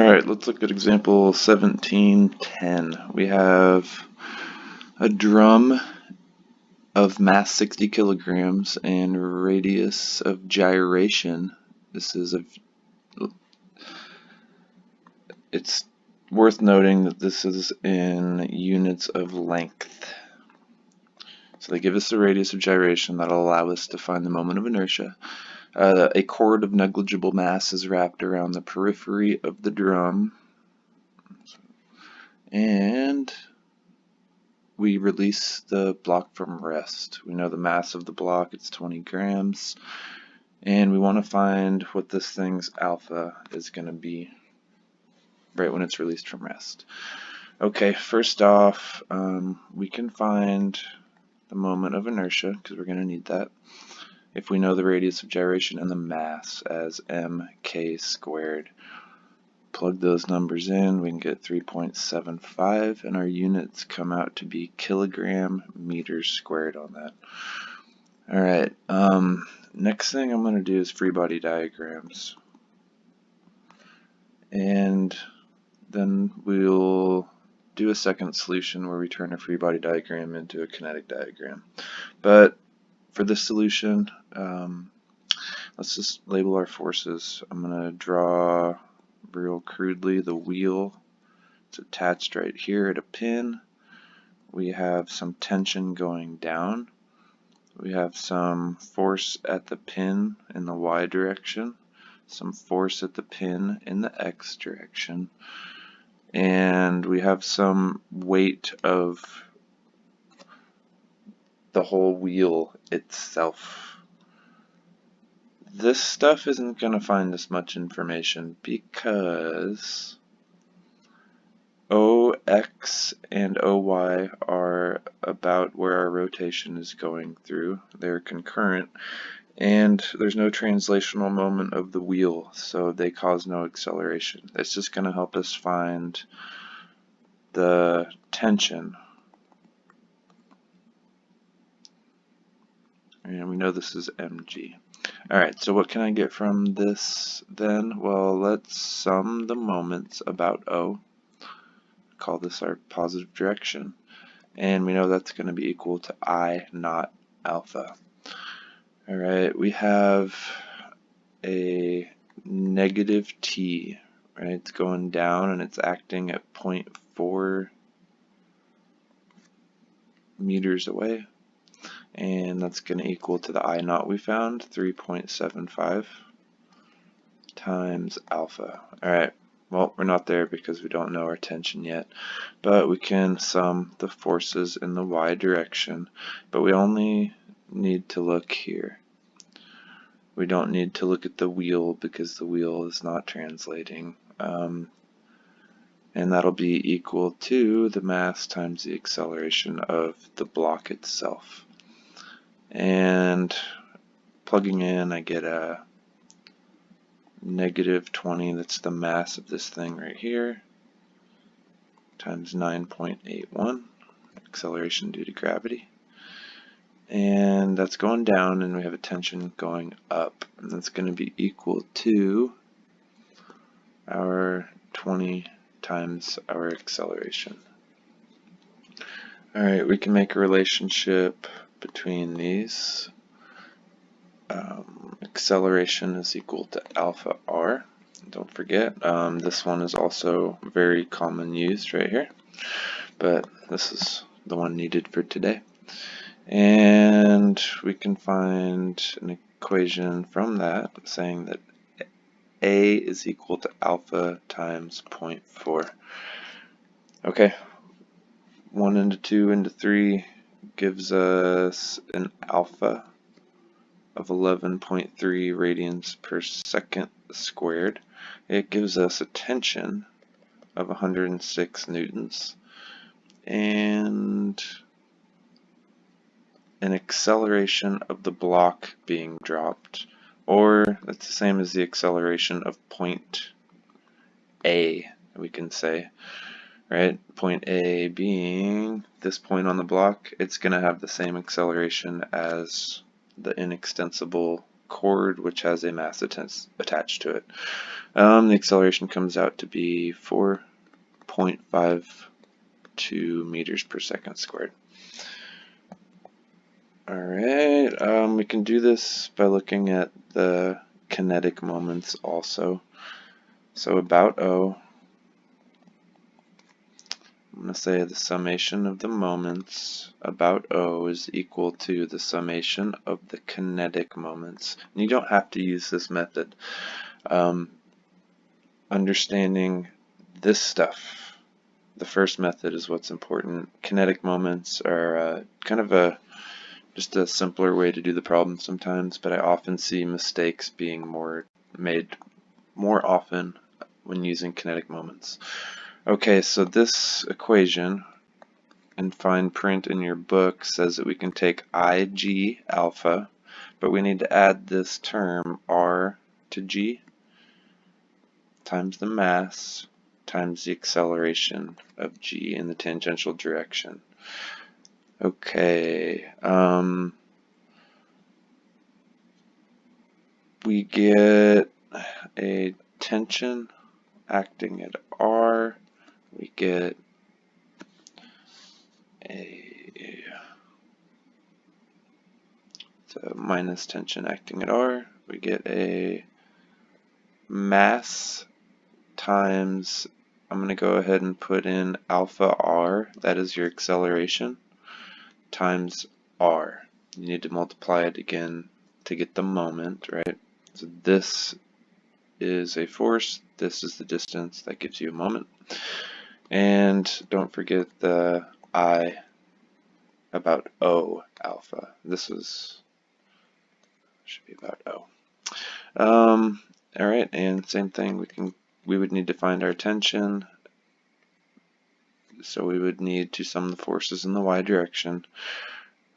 Alright, let's look at example 1710. We have a drum of mass 60 kilograms and radius of gyration. It's worth noting that this is in units of length. So they give us the radius of gyration that'll allow us to find the moment of inertia. A cord of negligible mass is wrapped around the periphery of the drum, and we release the block from rest. We know the mass of the block, it's 20 grams, and we want to find what this thing's alpha is going to be right when it's released from rest. Okay, first off, we can find the moment of inertia, because we're going to need that, if we know the radius of gyration and the mass as mk squared. Plug those numbers in, we can get 3.75, and our units come out to be kilogram meters squared on that. Alright, next thing I'm going to do is free body diagrams. And then we'll do a second solution where we turn a free body diagram into a kinetic diagram. But for this solution, let's just label our forces. I'm going to draw real crudely the wheel. It's attached right here at a pin. We have some tension going down. We have some force at the pin in the y direction, some force at the pin in the x direction, and we have some weight of the whole wheel itself. This stuff isn't going to find us much information because OX and OY are about where our rotation is going through. They're concurrent, and there's no translational moment of the wheel, so they cause no acceleration. It's just going to help us find the tension. And we know this is mg. Alright, so what can I get from this then? Well, let's sum the moments about O. Call this our positive direction. And we know that's going to be equal to I naught alpha. Alright, we have a negative t, right? It's going down and it's acting at 0.4 meters away. And that's going to equal to the I naught we found, 3.75 times alpha. Alright, well, we're not there because we don't know our tension yet, but we can sum the forces in the y direction, but we only need to look here. We don't need to look at the wheel because the wheel is not translating, and that'll be equal to the mass times the acceleration of the block itself. And plugging in, I get a negative 20, that's the mass of this thing right here, times 9.81, acceleration due to gravity. And that's going down, and we have a tension going up, and that's going to be equal to our 20 times our acceleration. Alright, we can make a relationship between these. Acceleration is equal to alpha r. Don't forget, this one is also very common used right here, but this is the one needed for today. And we can find an equation from that saying that A is equal to alpha times 0.4. Okay, 1 into 2 into 3 gives us an alpha of 11.3 radians per second squared. It gives us a tension of 106 newtons and an acceleration of the block being dropped, or that's the same as the acceleration of point A, we can say, right? Point A being this point on the block, it's going to have the same acceleration as the inextensible cord which has a mass attached to it. The acceleration comes out to be 4.52 meters per second squared. Alright, we can do this by looking at the kinetic moments also. So about O, I'm going to say the summation of the moments about O is equal to the summation of the kinetic moments. And you don't have to use this method. Understanding this stuff, the first method, is what's important. Kinetic moments are kind of just a simpler way to do the problem sometimes, but I often see mistakes being made more often when using kinetic moments. Okay, so this equation in fine print in your book says that we can take Ig alpha, but we need to add this term R to G times the mass times the acceleration of G in the tangential direction. Okay, we get a tension acting at R, we get a minus tension acting at R, we get a mass times, I'm going to go ahead and put in alpha R, that is your acceleration, times R. You need to multiply it again to get the moment, right? So this is a force, this is the distance, that gives you a moment. And don't forget the I about O alpha. This should be about O. Alright, and same thing, we would need to find our tension, so we would need to sum the forces in the y direction,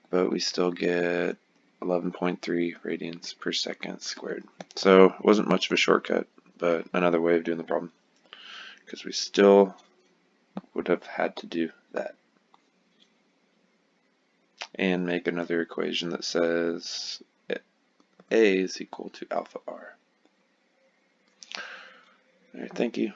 but we still get 11.3 radians per second squared. So it wasn't much of a shortcut, but another way of doing the problem, because we still would have had to do that and make another equation that says A is equal to alpha R. All right, thank you.